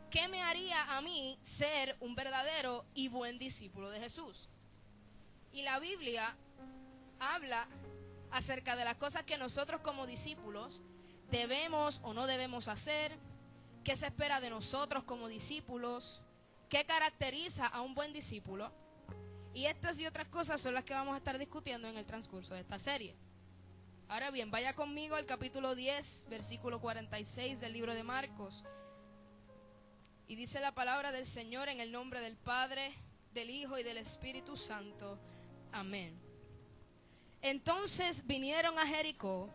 ¿qué me haría a mí ser un verdadero y buen discípulo de Jesús? Y la Biblia habla acerca de las cosas que nosotros como discípulos debemos o no debemos hacer, qué se espera de nosotros como discípulos, qué caracteriza a un buen discípulo. Y estas y otras cosas son las que vamos a estar discutiendo en el transcurso de esta serie. Ahora bien, vaya conmigo al capítulo 10, versículo 46 del libro de Marcos. Y dice la palabra del Señor en el nombre del Padre, del Hijo y del Espíritu Santo. Amén. Entonces vinieron a Jericó,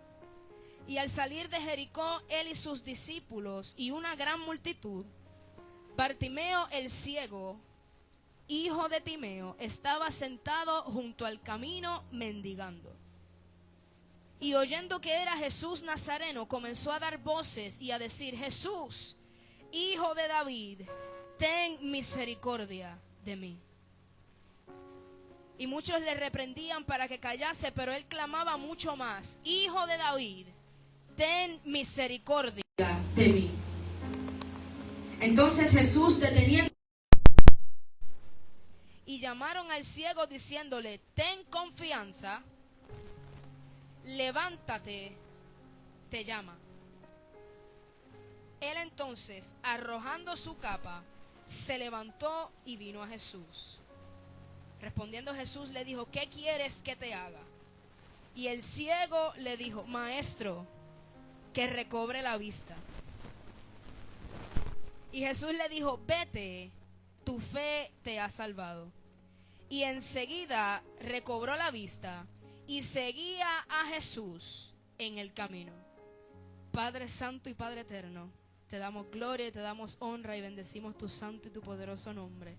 y al salir de Jericó, él y sus discípulos y una gran multitud, Bartimeo el ciego, hijo de Timeo, estaba sentado junto al camino mendigando. Y oyendo que era Jesús Nazareno, comenzó a dar voces y a decir: Jesús, hijo de David, ten misericordia de mí. Y muchos le reprendían para que callase, pero él clamaba mucho más: Hijo de David, ten misericordia de mí. Entonces Jesús, deteniendo, y llamaron al ciego diciéndole: ten confianza, levántate, te llama. Él entonces, arrojando su capa, se levantó y vino a Jesús. Respondiendo Jesús le dijo: ¿qué quieres que te haga? Y el ciego le dijo: Maestro, que recobre la vista. Y Jesús le dijo: vete, tu fe te ha salvado. Y enseguida recobró la vista y seguía a Jesús en el camino. Padre Santo y Padre Eterno, te damos gloria y te damos honra y bendecimos tu santo y tu poderoso nombre.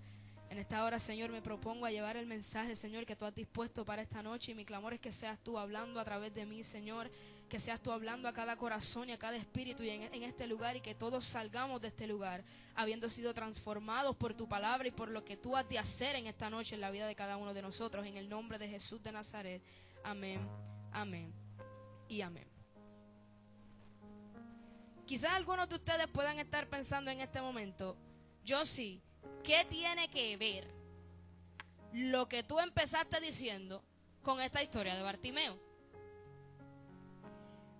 En esta hora, Señor, me propongo a llevar el mensaje, Señor, que tú has dispuesto para esta noche, y mi clamor es que seas tú hablando a través de mí, Señor, que seas tú hablando a cada corazón y a cada espíritu y en este lugar, y que todos salgamos de este lugar habiendo sido transformados por tu palabra y por lo que tú has de hacer en esta noche en la vida de cada uno de nosotros, en el nombre de Jesús de Nazaret. Amén, amén y amén. Quizás algunos de ustedes puedan estar pensando en este momento: yo sí, ¿qué tiene que ver lo que tú empezaste diciendo con esta historia de Bartimeo?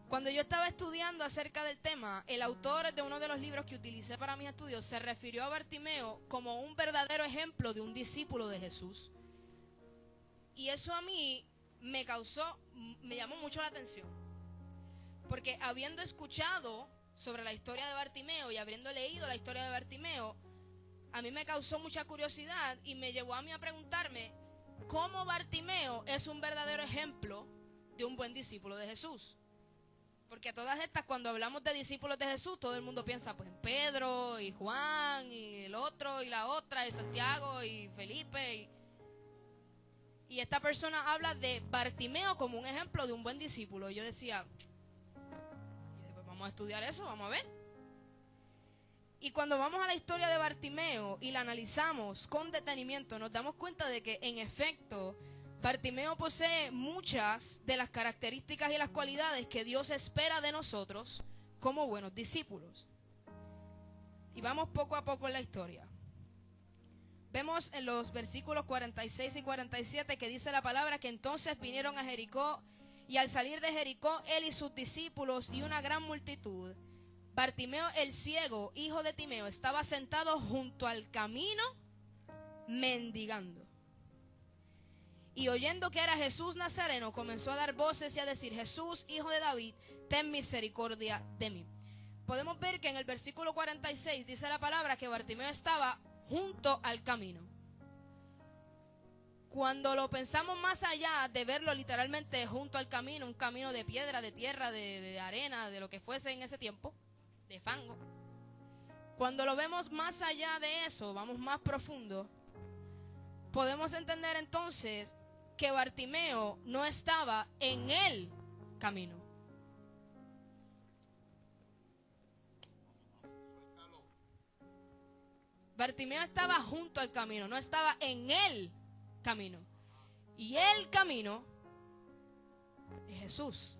Cuando yo estaba estudiando acerca del tema, el autor de uno de los libros que utilicé para mis estudios se refirió a Bartimeo como un verdadero ejemplo de un discípulo de Jesús. Y eso a mí me llamó mucho la atención, porque habiendo escuchado sobre la historia de Bartimeo y habiendo leído la historia de Bartimeo, a mí me causó mucha curiosidad y me llevó a mí a preguntarme cómo Bartimeo es un verdadero ejemplo de un buen discípulo de Jesús. Porque todas estas, cuando hablamos de discípulos de Jesús, todo el mundo piensa pues en Pedro y Juan y el otro y la otra y Santiago y Felipe y esta persona habla de Bartimeo como un ejemplo de un buen discípulo. Y yo decía, pues vamos a estudiar eso, vamos a ver. Y cuando vamos a la historia de Bartimeo y la analizamos con detenimiento, nos damos cuenta de que en efecto Bartimeo posee muchas de las características y las cualidades que Dios espera de nosotros como buenos discípulos. Y vamos poco a poco en la historia. Vemos en los versículos 46 y 47 que dice la palabra que entonces vinieron a Jericó, y al salir de Jericó, él y sus discípulos y una gran multitud, Bartimeo el ciego, hijo de Timeo, estaba sentado junto al camino mendigando. Y oyendo que era Jesús Nazareno, comenzó a dar voces y a decir: Jesús, hijo de David, ten misericordia de mí. Podemos ver que en el versículo 46 dice la palabra que Bartimeo estaba junto al camino. Cuando lo pensamos más allá de verlo literalmente junto al camino, un camino de piedra, de tierra, de arena, de lo que fuese en ese tiempo, de fango. Cuando lo vemos más allá de eso, vamos más profundo, podemos entender entonces que Bartimeo no estaba en el camino. Bartimeo estaba junto al camino, no estaba en el camino. Y el camino es Jesús.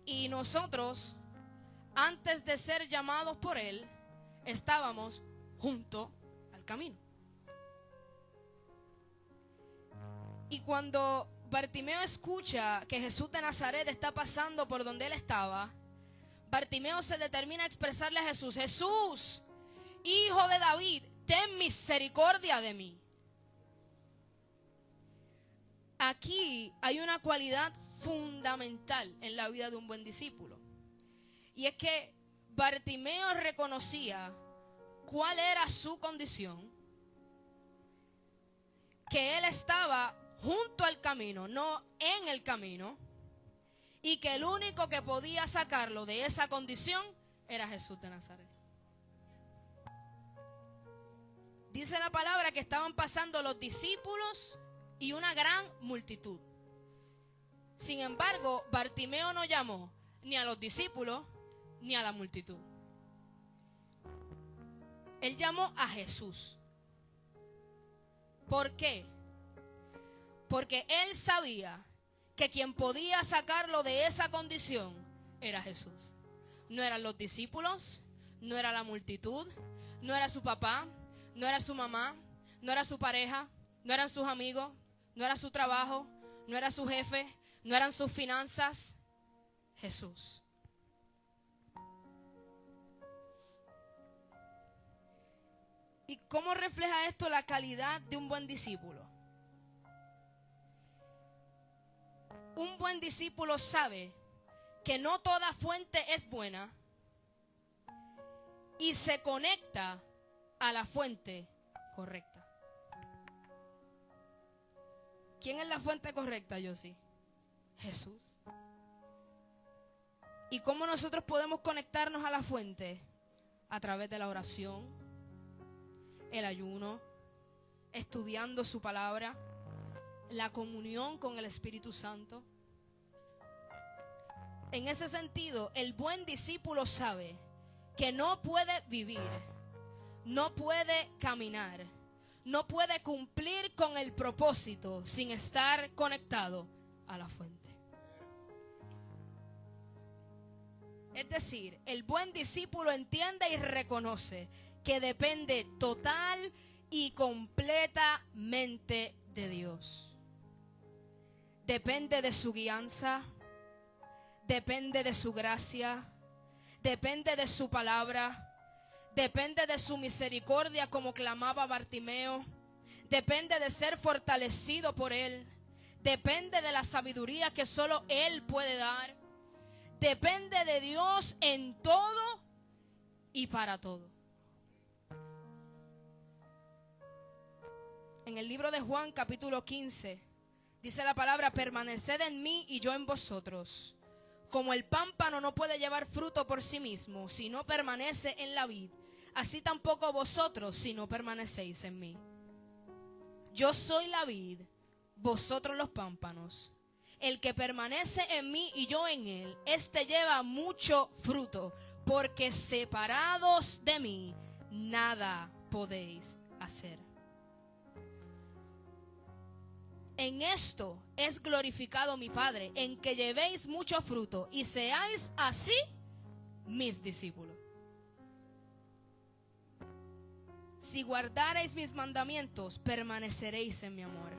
Y nosotros, antes de ser llamados por Él, estábamos junto al camino. Y cuando Bartimeo escucha que Jesús de Nazaret está pasando por donde él estaba, Bartimeo se determina a expresarle a Jesús: Jesús, Hijo de David, ten misericordia de mí. Aquí hay una cualidad fundamental en la vida de un buen discípulo. Y es que Bartimeo reconocía cuál era su condición, que él estaba junto al camino, no en el camino, y que el único que podía sacarlo de esa condición era Jesús de Nazaret. Dice la palabra que estaban pasando los discípulos y una gran multitud. Sin embargo, Bartimeo no llamó ni a los discípulos ni a la multitud. Él llamó a Jesús. ¿Por qué? Porque él sabía que quien podía sacarlo de esa condición era Jesús. No eran los discípulos, no era la multitud, no era su papá, no era su mamá, no era su pareja, no eran sus amigos, no era su trabajo, no era su jefe, no eran sus finanzas. Jesús. ¿Y cómo refleja esto la calidad de un buen discípulo? Un buen discípulo sabe que no toda fuente es buena y se conecta a la fuente correcta. ¿Quién es la fuente correcta, Yossi? Jesús. ¿Y cómo nosotros podemos conectarnos a la fuente? A través de la oración, el ayuno, estudiando su palabra, la comunión con el Espíritu Santo. En ese sentido, el buen discípulo sabe que no puede vivir, no puede caminar, no puede cumplir con el propósito sin estar conectado a la fuente. Es decir, el buen discípulo entiende y reconoce que depende total y completamente de Dios. Depende de su guianza, depende de su gracia, depende de su palabra, depende de su misericordia, como clamaba Bartimeo, depende de ser fortalecido por Él, depende de la sabiduría que solo Él puede dar, depende de Dios en todo y para todo. En el libro de Juan, capítulo 15, dice la palabra: permaneced en mí y yo en vosotros. Como el pámpano no puede llevar fruto por sí mismo si no permanece en la vid, así tampoco vosotros si no permanecéis en mí. Yo soy la vid, vosotros los pámpanos. El que permanece en mí y yo en él, éste lleva mucho fruto, porque separados de mí, nada podéis hacer. En esto es glorificado mi Padre, en que llevéis mucho fruto y seáis así mis discípulos. Si guardareis mis mandamientos, permaneceréis en mi amor.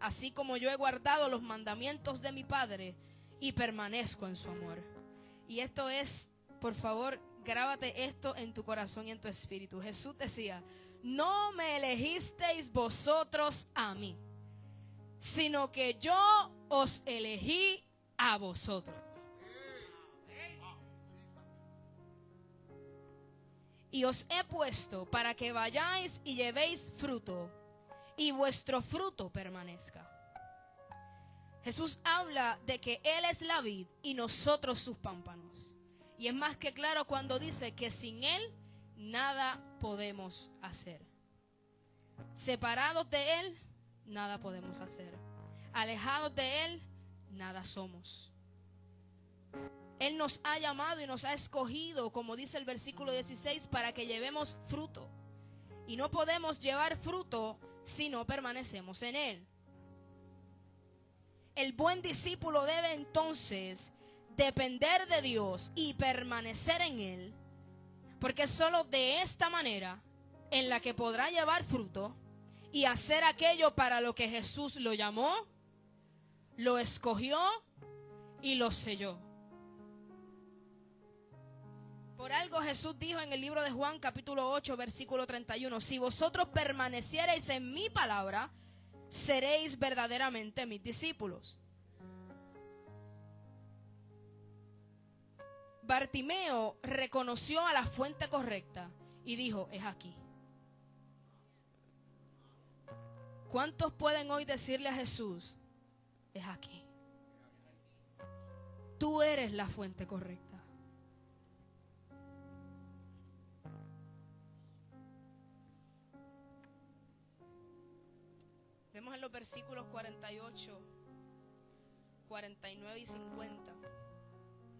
Así como yo he guardado los mandamientos de mi Padre y permanezco en su amor. Y esto es, por favor, grábate esto en tu corazón y en tu espíritu. Jesús decía: no me elegisteis vosotros a mí, sino que yo os elegí a vosotros. Y os he puesto para que vayáis y llevéis fruto, y vuestro fruto permanezca. Jesús habla de que Él es la vid y nosotros sus pámpanos. Y es más que claro cuando dice que sin Él nada podemos hacer. Separados de Él, nada podemos hacer. Alejados de Él, nada somos. Él nos ha llamado y nos ha escogido, como dice el versículo 16, para que llevemos fruto. Y no podemos llevar fruto si no permanecemos en Él. El buen discípulo debe entonces depender de Dios y permanecer en Él, porque es solo de esta manera en la que podrá llevar fruto y hacer aquello para lo que Jesús lo llamó, lo escogió y lo selló. Por algo Jesús dijo en el libro de Juan capítulo 8 versículo 31, si vosotros permaneciereis en mi palabra, seréis verdaderamente mis discípulos. Bartimeo reconoció a la fuente correcta y dijo, es aquí. ¿Cuántos pueden hoy decirle a Jesús, es aquí? Tú eres la fuente correcta. Vemos en los versículos 48, 49 y 50.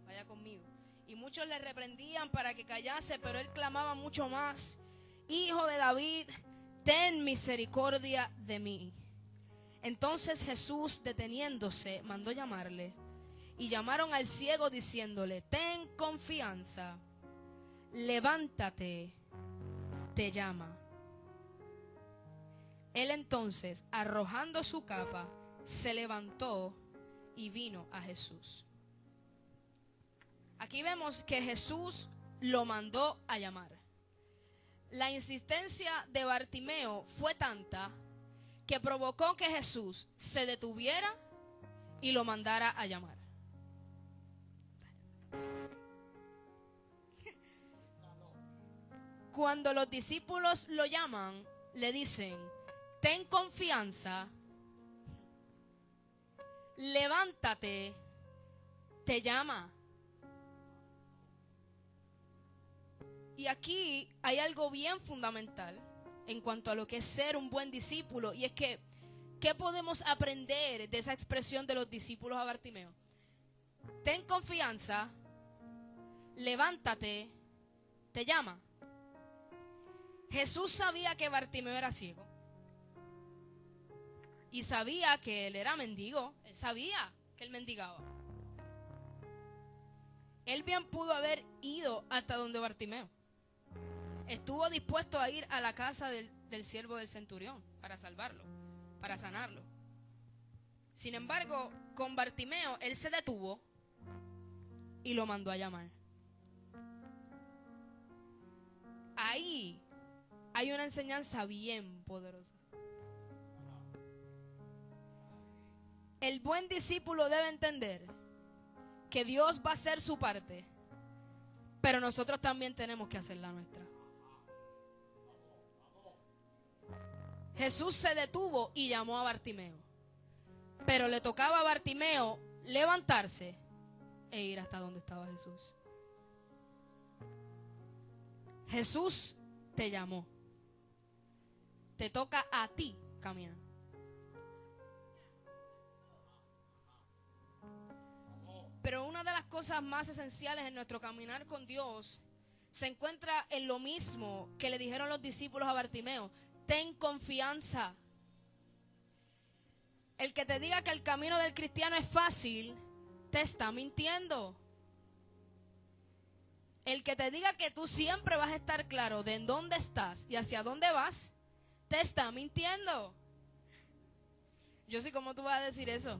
Vaya conmigo. Y muchos le reprendían para que callase, pero él clamaba mucho más, Hijo de David, ten misericordia de mí. Entonces Jesús, deteniéndose, mandó llamarle. Y llamaron al ciego diciéndole, ten confianza, levántate, te llama. Él entonces, arrojando su capa, se levantó y vino a Jesús. Aquí vemos que Jesús lo mandó a llamar. La insistencia de Bartimeo fue tanta que provocó que Jesús se detuviera y lo mandara a llamar. Cuando los discípulos lo llaman, le dicen, ten confianza, levántate, te llama. Y aquí hay algo bien fundamental en cuanto a lo que es ser un buen discípulo, y es que, ¿qué podemos aprender de esa expresión de los discípulos a Bartimeo? Ten confianza, levántate, te llama. Jesús sabía que Bartimeo era ciego. Y sabía que él era mendigo. Él sabía que él mendigaba. Él bien pudo haber ido hasta donde Bartimeo. Estuvo dispuesto a ir a la casa del siervo del centurión para salvarlo, para sanarlo. Sin embargo, con Bartimeo, él se detuvo y lo mandó a llamar. Ahí hay una enseñanza bien poderosa. El buen discípulo debe entender que Dios va a hacer su parte, pero nosotros también tenemos que hacer la nuestra. Jesús se detuvo y llamó a Bartimeo, pero le tocaba a Bartimeo levantarse e ir hasta donde estaba Jesús. Jesús te llamó. Te toca a ti caminar. Pero una de las cosas más esenciales en nuestro caminar con Dios se encuentra en lo mismo que le dijeron los discípulos a Bartimeo. Ten confianza. El que te diga que el camino del cristiano es fácil, te está mintiendo. El que te diga que tú siempre vas a estar claro de en dónde estás y hacia dónde vas, te está mintiendo. Yo sé cómo tú vas a decir eso.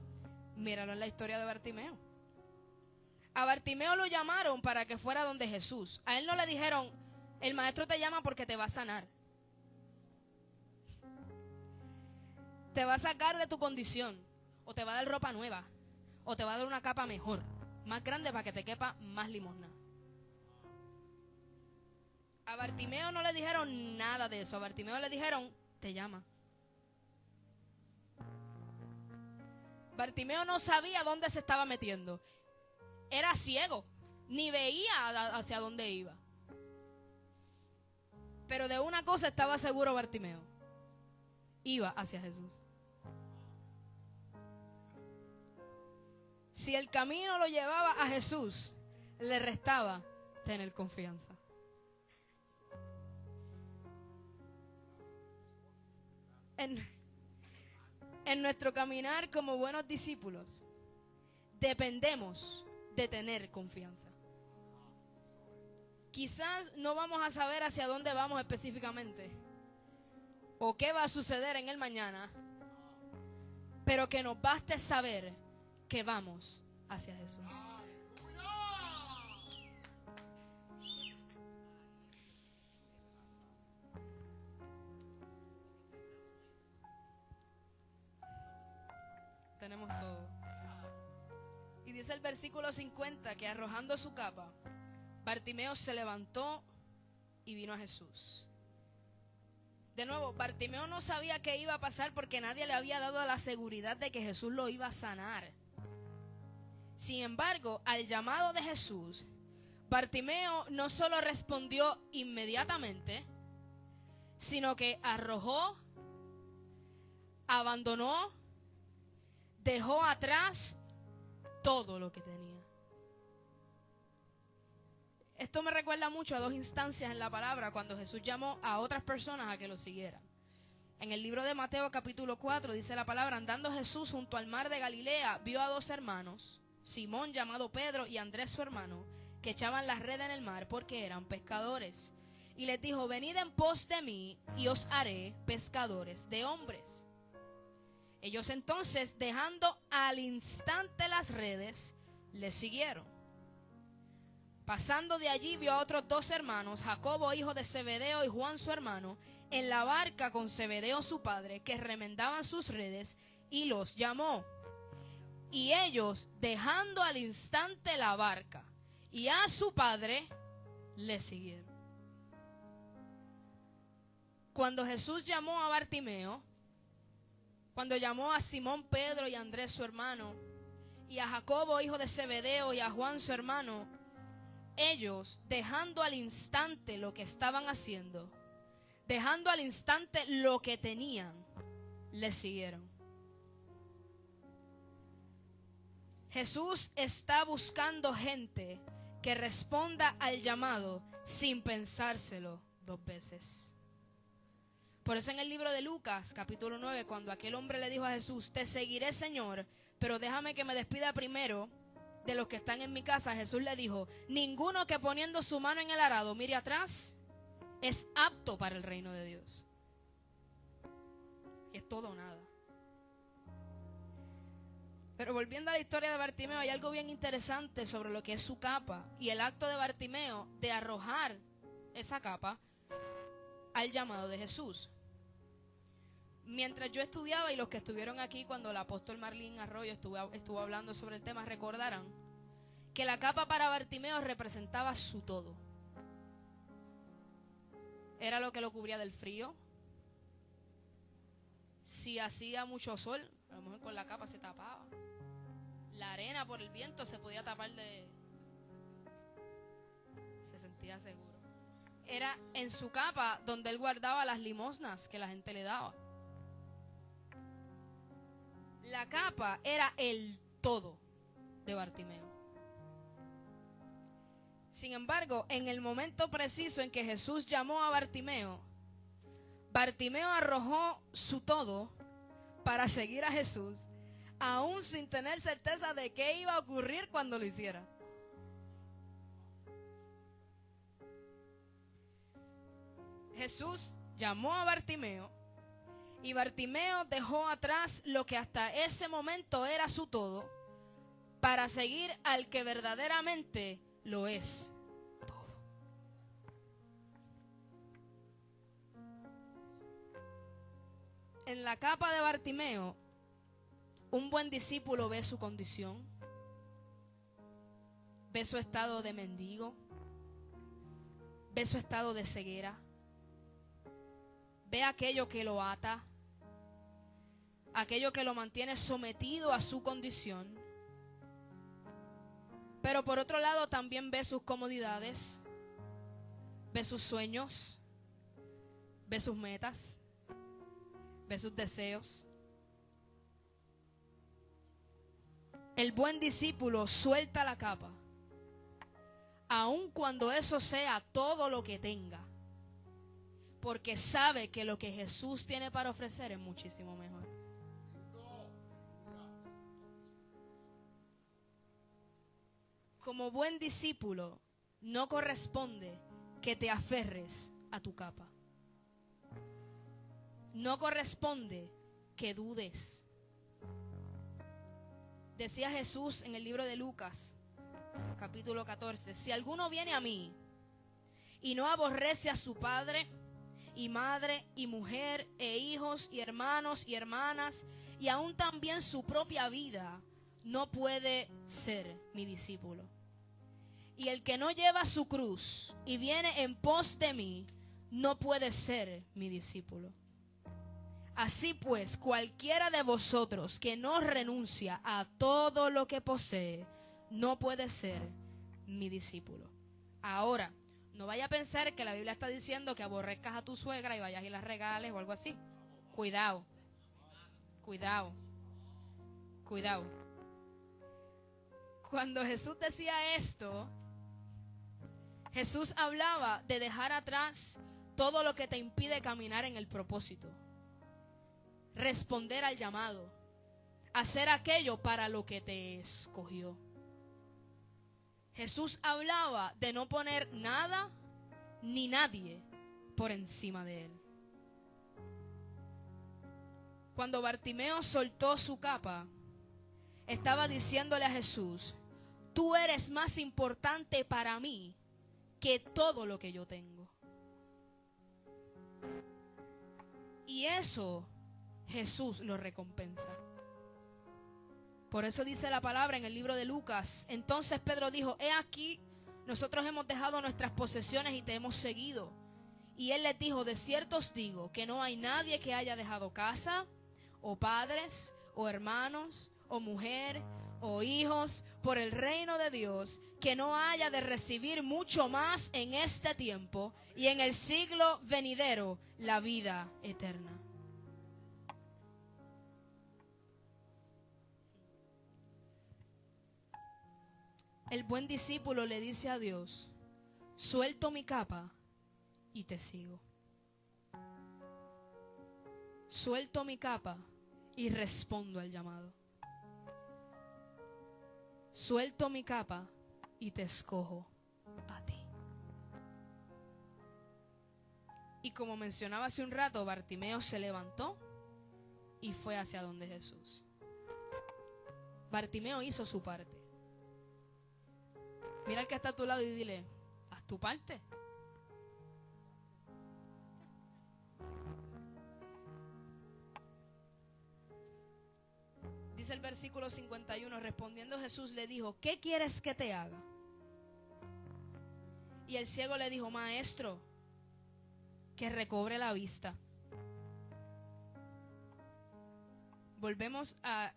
Míralo en la historia de Bartimeo. A Bartimeo lo llamaron para que fuera donde Jesús. A él no le dijeron, el maestro te llama porque te va a sanar. Te va a sacar de tu condición, o te va a dar ropa nueva, o te va a dar una capa mejor, más grande para que te quepa más limosna. A Bartimeo no le dijeron nada de eso. A Bartimeo le dijeron, te llama. Bartimeo no sabía dónde se estaba metiendo. Era ciego, ni veía hacia dónde iba. Pero de una cosa estaba seguro Bartimeo: iba hacia Jesús. Si el camino lo llevaba a Jesús, le restaba tener confianza. En nuestro caminar como buenos discípulos, dependemos de tener confianza. Quizás no vamos a saber hacia dónde vamos específicamente o qué va a suceder en el mañana, pero que nos baste saber que vamos hacia Jesús. Tenemos todo. Y dice el versículo 50 que arrojando su capa, Bartimeo se levantó y vino a Jesús. De nuevo, Bartimeo no sabía qué iba a pasar porque nadie le había dado la seguridad de que Jesús lo iba a sanar. Sin embargo, al llamado de Jesús, Bartimeo no solo respondió inmediatamente, sino que arrojó, abandonó, dejó atrás todo lo que tenía. Esto me recuerda mucho a dos instancias en la palabra cuando Jesús llamó a otras personas a que lo siguieran. En el libro de Mateo capítulo 4 dice la palabra: andando Jesús junto al mar de Galilea, vio a dos hermanos, Simón llamado Pedro y Andrés su hermano, que echaban la red en el mar porque eran pescadores. Y les dijo: venid en pos de mí y os haré pescadores de hombres. Ellos entonces, dejando al instante las redes, le siguieron. Pasando de allí vio a otros dos hermanos, Jacobo hijo de Zebedeo y Juan su hermano, en la barca con Zebedeo su padre, que remendaban sus redes, y los llamó. Y ellos, dejando al instante la barca y a su padre, le siguieron. Cuando Jesús llamó a Bartimeo, cuando llamó a Simón, Pedro y Andrés su hermano, y a Jacobo hijo de Zebedeo y a Juan su hermano, ellos, dejando al instante lo que estaban haciendo, dejando al instante lo que tenían, le siguieron. Jesús está buscando gente que responda al llamado sin pensárselo dos veces. Por eso en el libro de Lucas, capítulo 9, cuando aquel hombre le dijo a Jesús: te seguiré, Señor, pero déjame que me despida primero de los que están en mi casa, Jesús le dijo: ninguno que poniendo su mano en el arado mire atrás es apto para el reino de Dios. Es todo o nada. Pero volviendo a la historia de Bartimeo, hay algo bien interesante sobre lo que es su capa y el acto de Bartimeo de arrojar esa capa al llamado de Jesús. Mientras yo estudiaba, y los que estuvieron aquí cuando el apóstol Marlene Arroyo estuvo hablando sobre el tema, recordarán que la capa para Bartimeo representaba su todo. Era lo que lo cubría del frío. Si hacía mucho sol, a lo mejor con la capa se tapaba. La arena por el viento se podía tapar se sentía seguro. Era en su capa donde él guardaba las limosnas que la gente le daba. La capa era el todo de Bartimeo. Sin embargo, en el momento preciso en que Jesús llamó a Bartimeo, Bartimeo arrojó su todo para seguir a Jesús, aún sin tener certeza de qué iba a ocurrir cuando lo hiciera. Jesús llamó a Bartimeo y Bartimeo dejó atrás lo que hasta ese momento era su todo para seguir al que verdaderamente lo es todo. En la capa de Bartimeo, un buen discípulo ve su condición, ve su estado de mendigo, ve su estado de ceguera, ve aquello que lo ata, aquello que lo mantiene sometido a su condición. Pero por otro lado también ve sus comodidades, ve sus sueños, ve sus metas, ve sus deseos. El buen discípulo suelta la capa, aun cuando eso sea todo lo que tenga, porque sabe que lo que Jesús tiene para ofrecer es muchísimo mejor. como buen discípulo, no corresponde que te aferres a tu capa. No corresponde que dudes. Decía Jesús en el libro de Lucas, capítulo 14, si alguno viene a mí y no aborrece a su padre y madre y mujer e hijos y hermanos y hermanas y aún también su propia vida, no puede ser mi discípulo. Y el que no lleva su cruz y viene en pos de mí, no puede ser mi discípulo. Así pues, cualquiera de vosotros que no renuncia a todo lo que posee, no puede ser mi discípulo. Ahora, no vaya a pensar que la Biblia está diciendo que aborrezcas a tu suegra y vayas y la regales o algo así. Cuidado, cuidado, cuidado. Cuando Jesús decía esto, Jesús hablaba de dejar atrás todo lo que te impide caminar en el propósito. Responder al llamado, hacer aquello para lo que te escogió. Jesús hablaba de no poner nada ni nadie por encima de él. Cuando Bartimeo soltó su capa, estaba diciéndole a Jesús, tú eres más importante para mí que todo lo que yo tengo. Y eso Jesús lo recompensa. Por eso dice la palabra en el libro de Lucas. Entonces Pedro dijo, he aquí, nosotros hemos dejado nuestras posesiones y te hemos seguido. Y él les dijo, de cierto os digo que no hay nadie que haya dejado casa, o padres, o hermanos, o mujer, o hijos, por el reino de Dios, que no haya de recibir mucho más en este tiempo y en el siglo venidero la vida eterna. El buen discípulo le dice a Dios, suelto mi capa y te sigo. Suelto mi capa y respondo al llamado. Suelto mi capa y te escojo a ti. Y como mencionaba hace un rato, Bartimeo se levantó y fue hacia donde Jesús. Bartimeo hizo su parte. Mira al que está a tu lado y dile, haz tu parte. Dice el versículo 51, respondiendo Jesús le dijo, ¿qué quieres que te haga? Y el ciego le dijo, maestro, que recobre la vista. Volvemos a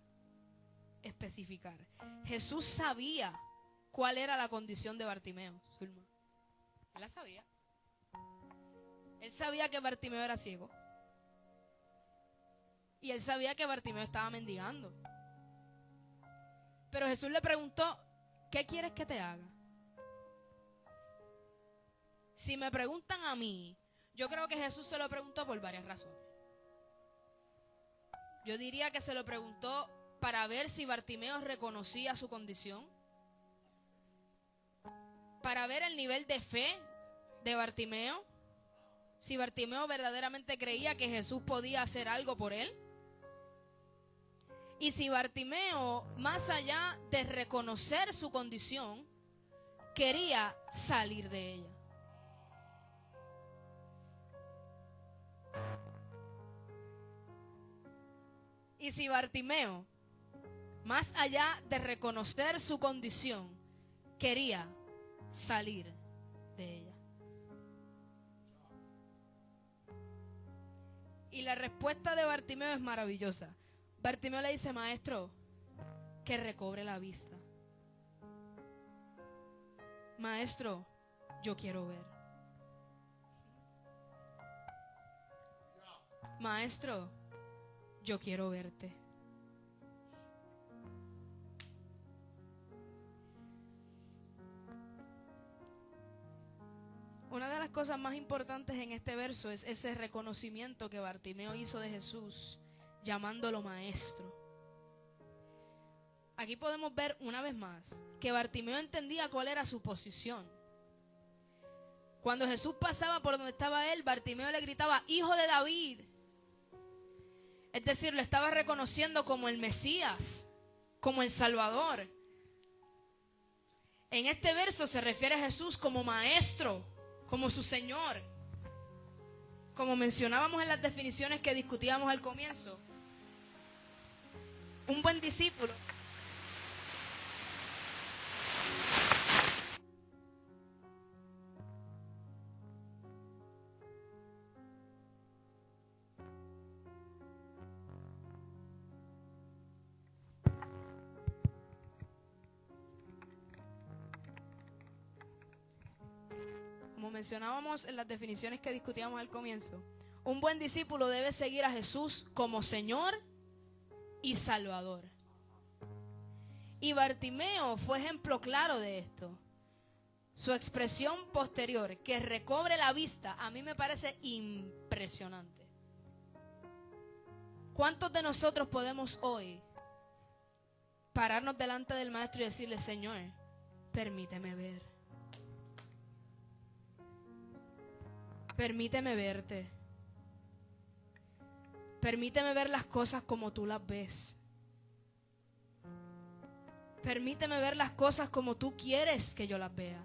especificar. Jesús sabía cuál era la condición de Bartimeo, Zulma. Él la sabía. Él sabía que Bartimeo era ciego. Y él sabía que Bartimeo estaba mendigando. Pero Jesús le preguntó, ¿qué quieres que te haga? Si me preguntan a mí, yo creo que Jesús se lo preguntó por varias razones. Yo diría que se lo preguntó para ver si Bartimeo reconocía su condición, para ver el nivel de fe de Bartimeo, si Bartimeo verdaderamente creía que Jesús podía hacer algo por él, y si Bartimeo, más allá de reconocer su condición, quería salir de ella. Y si Bartimeo, más allá de reconocer su condición, quería salir de ella. Y la respuesta de Bartimeo es maravillosa. Bartimeo le dice, maestro, que recobre la vista. Maestro, yo quiero ver. Maestro, yo quiero verte. Una de las cosas más importantes en este verso es ese reconocimiento que Bartimeo hizo de Jesús, llamándolo maestro. aquí podemos ver una vez más que Bartimeo entendía cuál era su posición. Cuando Jesús pasaba por donde estaba él, Bartimeo le gritaba, Hijo de David. Es decir, lo estaba reconociendo como el Mesías, como el Salvador. En este verso se refiere a Jesús como maestro, como su Señor. Como mencionábamos en las definiciones que discutíamos al comienzo, un buen discípulo como mencionábamos en las definiciones que discutíamos al comienzo, un buen discípulo debe seguir a Jesús como Señor y Salvador. Y Bartimeo fue ejemplo claro de esto. Su expresión posterior, que recobre la vista, a mí me parece impresionante. ¿Cuántos de nosotros podemos hoy pararnos delante del Maestro y decirle, Señor, permíteme ver? Permíteme verte. Permíteme ver las cosas como tú las ves. Permíteme ver las cosas como tú quieres que yo las vea.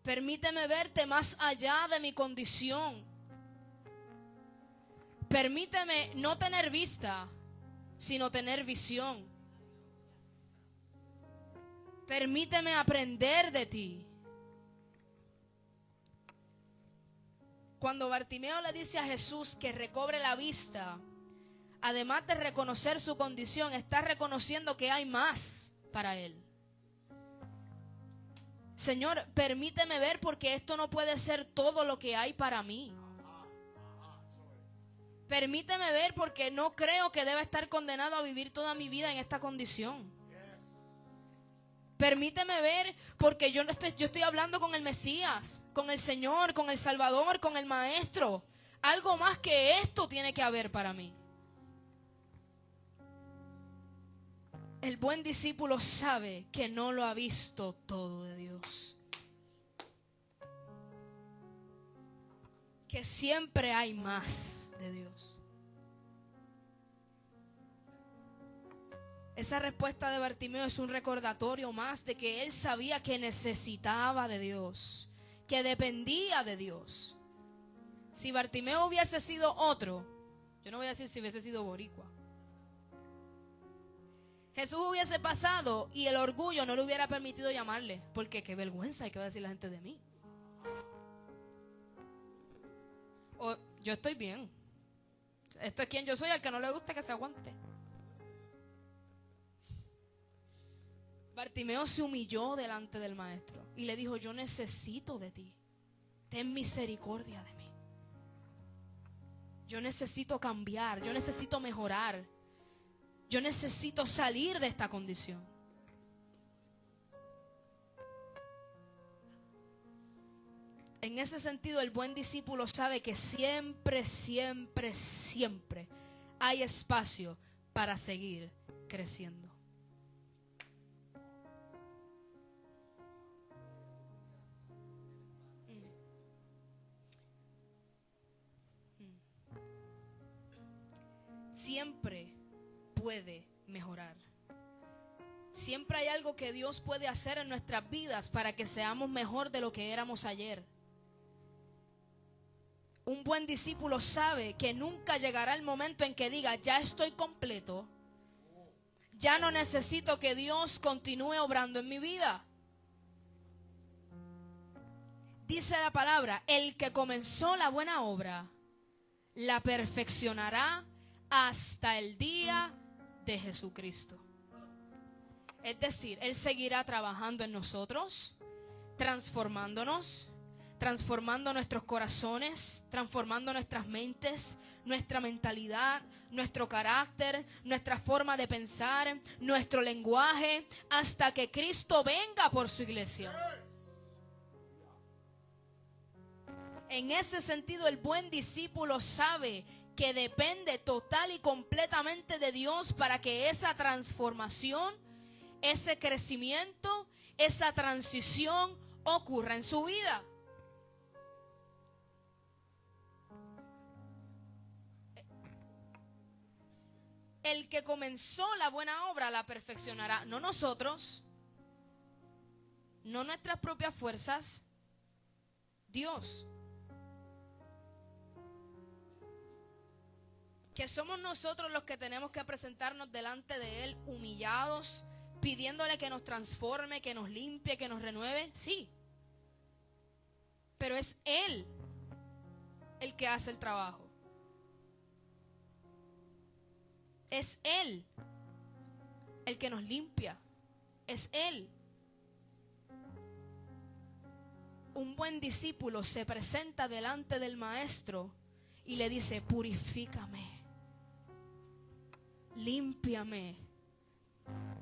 Permíteme verte más allá de mi condición. Permíteme no tener vista, sino tener visión. Permíteme aprender de ti. Cuando Bartimeo le dice a Jesús que recobre la vista, además de reconocer su condición, está reconociendo que hay más para él. Señor, permíteme ver porque esto no puede ser todo lo que hay para mí. Permíteme ver porque no creo que deba estar condenado a vivir toda mi vida en esta condición. Permíteme ver porque yo estoy hablando con el Mesías, con el Señor, con el Salvador, con el Maestro. Algo más que esto tiene que haber para mí. El buen discípulo sabe que no lo ha visto todo de Dios. Que siempre hay más de Dios. Esa respuesta de Bartimeo es un recordatorio más de que él sabía que necesitaba de Dios, que dependía de Dios. Si Bartimeo hubiese sido otro, yo no voy a decir si hubiese sido boricua, Jesús hubiese pasado y el orgullo no le hubiera permitido llamarle, porque qué vergüenza, ¿qué va a decir la gente de mí? O yo estoy bien, esto es quien yo soy, al que no le guste que se aguante. Bartimeo se humilló delante del Maestro y le dijo, yo necesito de ti, ten misericordia de mí. Yo necesito cambiar, yo necesito mejorar, yo necesito salir de esta condición. En ese sentido, el buen discípulo sabe que siempre, siempre, siempre hay espacio para seguir creciendo. Siempre puede mejorar. Siempre hay algo que Dios puede hacer en nuestras vidas para que seamos mejor de lo que éramos ayer. Un buen discípulo sabe que nunca llegará el momento en que diga, ya estoy completo, ya no necesito que Dios continúe obrando en mi vida. Dice la palabra, el que comenzó la buena obra, la perfeccionará hasta el día de Jesucristo. Es decir, Él seguirá trabajando en nosotros, transformándonos, transformando nuestros corazones, transformando nuestras mentes, nuestra mentalidad, nuestro carácter, nuestra forma de pensar, nuestro lenguaje, hasta que Cristo venga por su iglesia. En ese sentido, el buen discípulo sabe que depende total y completamente de Dios para que esa transformación, ese crecimiento, esa transición ocurra en su vida. El que comenzó la buena obra la perfeccionará, no nosotros, no nuestras propias fuerzas, Dios. Que somos nosotros los que tenemos que presentarnos delante de Él humillados, pidiéndole que nos transforme, que nos limpie, que nos renueve, sí. Pero es Él el que hace el trabajo. Es Él el que nos limpia. Es Él. Un buen discípulo se presenta delante del maestro y le dice: purifícame, límpiame,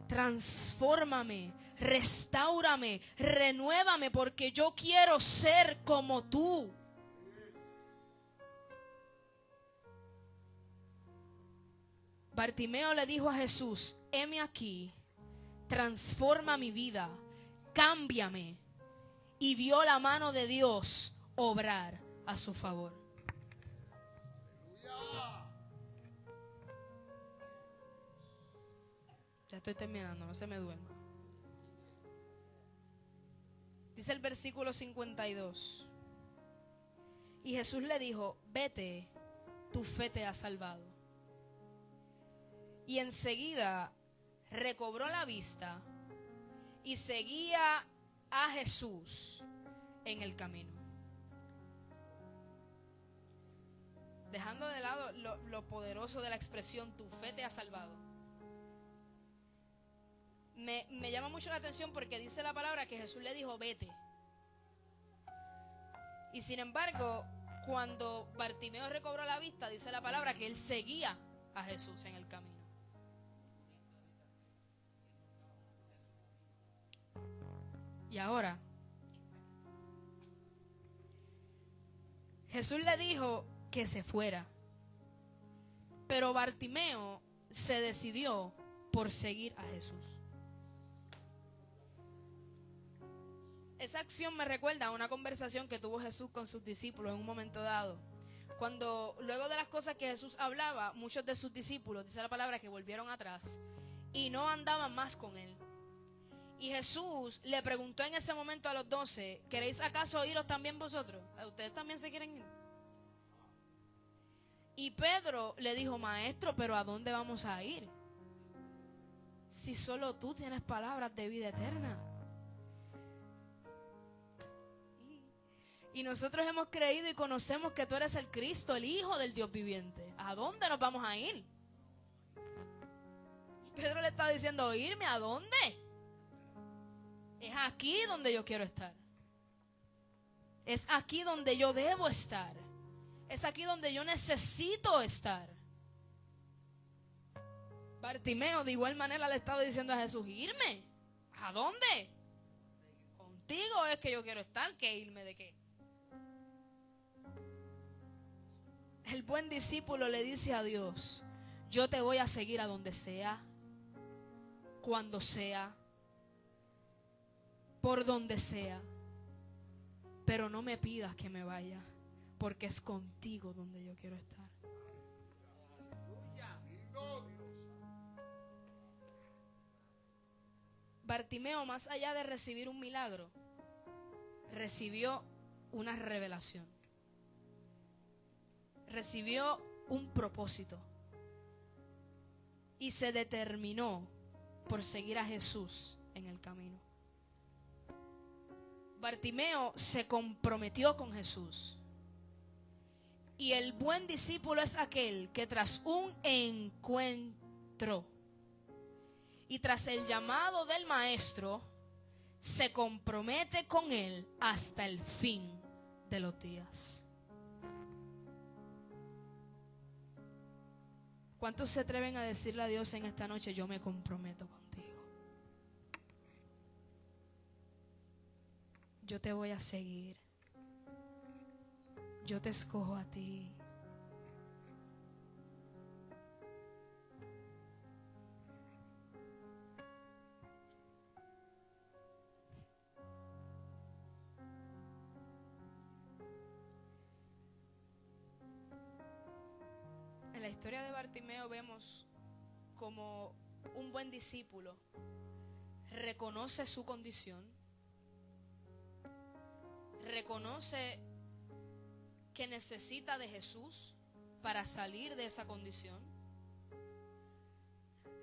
transfórmame, restáurame, renuévame, porque yo quiero ser como tú. Bartimeo le dijo a Jesús: heme aquí, transforma mi vida, cámbiame. Y vio la mano de Dios obrar a su favor. Ya estoy terminando, no se me duerma. Dice el versículo 52. Y Jesús le dijo: vete, tu fe te ha salvado. Y enseguida recobró la vista y seguía a Jesús en el camino. Dejando de lado lo poderoso de la expresión tu fe te ha salvado, me llama mucho la atención porque dice la palabra que Jesús le dijo: vete. Y sin embargo, cuando Bartimeo recobró la vista, dice la palabra que él seguía a Jesús en el camino. Y ahora, Jesús le dijo que se fuera, pero Bartimeo se decidió por seguir a Jesús. Esa acción me recuerda a una conversación que tuvo Jesús con sus discípulos en un momento dado. Cuando luego de las cosas que Jesús hablaba, muchos de sus discípulos, dice la palabra, que volvieron atrás y no andaban más con él. Y Jesús le preguntó en ese momento a los 12: ¿queréis acaso iros también vosotros? ¿Ustedes también se quieren ir? Y Pedro le dijo: maestro, ¿pero a dónde vamos a ir? Si solo tú tienes palabras de vida eterna. Y nosotros hemos creído y conocemos que tú eres el Cristo, el Hijo del Dios viviente. ¿A dónde nos vamos a ir? Pedro le estaba diciendo: ¿irme a dónde? Es aquí donde yo quiero estar. Es aquí donde yo debo estar. Es aquí donde yo necesito estar. Bartimeo de igual manera le estaba diciendo a Jesús: ¿irme? ¿A dónde? Contigo es que yo quiero estar, ¿que irme de qué? El buen discípulo le dice a Dios: yo te voy a seguir a donde sea, cuando sea, por donde sea, pero no me pidas que me vaya, porque es contigo donde yo quiero estar. Bartimeo, más allá de recibir un milagro, recibió una revelación, recibió un propósito y se determinó por seguir a Jesús en el camino. Bartimeo se comprometió con Jesús. Y el buen discípulo es aquel que tras un encuentro y tras el llamado del maestro se compromete con él hasta el fin de los días. ¿Cuántos se atreven a decirle a Dios en esta noche: yo me comprometo contigo? Yo te voy a seguir. Yo te escojo a ti. historia de Bartimeo vemos como un buen discípulo reconoce su condición, reconoce que necesita de Jesús para salir de esa condición,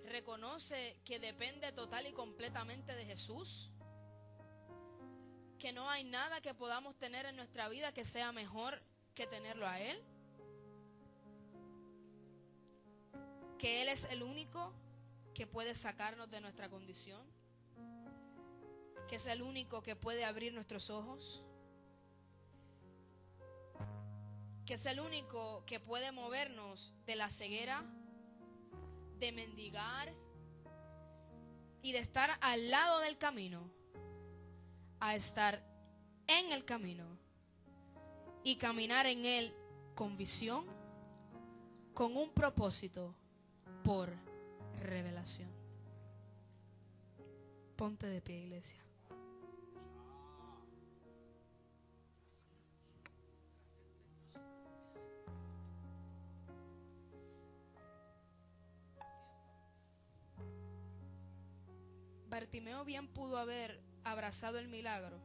reconoce que depende total y completamente de Jesús, que no hay nada que podamos tener en nuestra vida que sea mejor que tenerlo a Él, que Él es el único que puede sacarnos de nuestra condición, que es el único que puede abrir nuestros ojos, que es el único que puede movernos de la ceguera, de mendigar y de estar al lado del camino, a estar en el camino y caminar en él con visión, con un propósito, por revelación. Ponte de pie, iglesia. Bartimeo bien pudo haber abrazado el milagro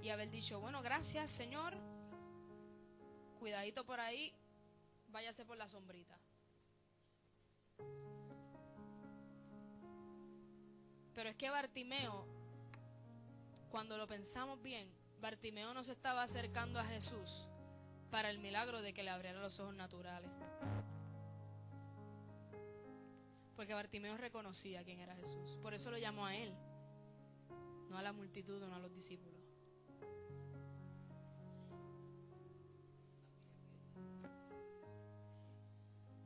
y haber dicho, bueno, gracias, Señor, cuidadito por ahí, váyase por la sombrita. Pero es que Bartimeo, cuando lo pensamos bien, Bartimeo no se estaba acercando a Jesús para el milagro de que le abriera los ojos naturales. Porque Bartimeo reconocía quién era Jesús. Por eso lo llamó a él, no a la multitud, no a los discípulos.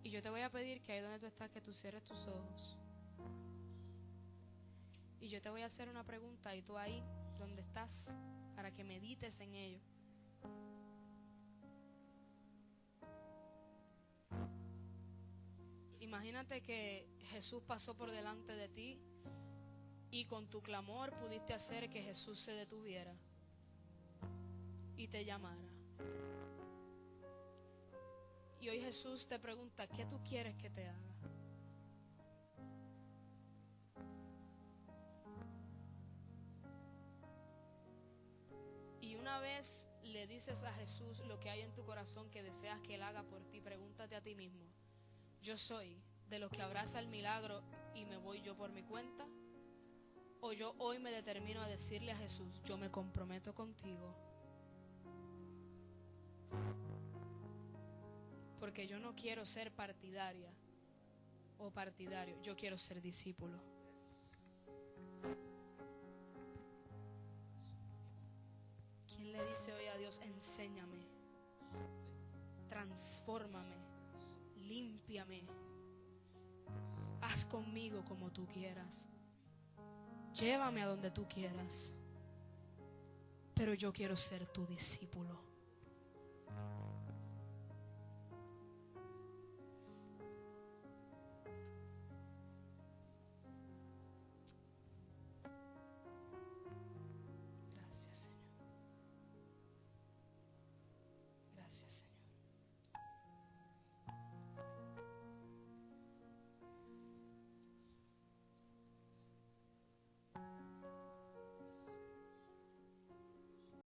Y yo te voy a pedir que ahí donde tú estás, que tú cierres tus ojos. Y yo te voy a hacer una pregunta y tú ahí donde estás, para que medites en ello. Imagínate que Jesús pasó por delante de ti y con tu clamor pudiste hacer que Jesús se detuviera y te llamara. Y hoy Jesús te pregunta, ¿qué tú quieres que te haga? Y una vez le dices a Jesús lo que hay en tu corazón que deseas que Él haga por ti, pregúntate a ti mismo, ¿yo soy de los que abraza el milagro y me voy yo por mi cuenta? ¿O yo hoy me determino a decirle a Jesús, yo me comprometo contigo? Porque yo no quiero ser partidaria o partidario, yo quiero ser discípulo. ¿Quién le dice hoy a Dios, enséñame, transfórmame, límpiame, haz conmigo como tú quieras, llévame a donde tú quieras, pero yo quiero ser tu discípulo? Gracias, Señor. Gracias, Señor.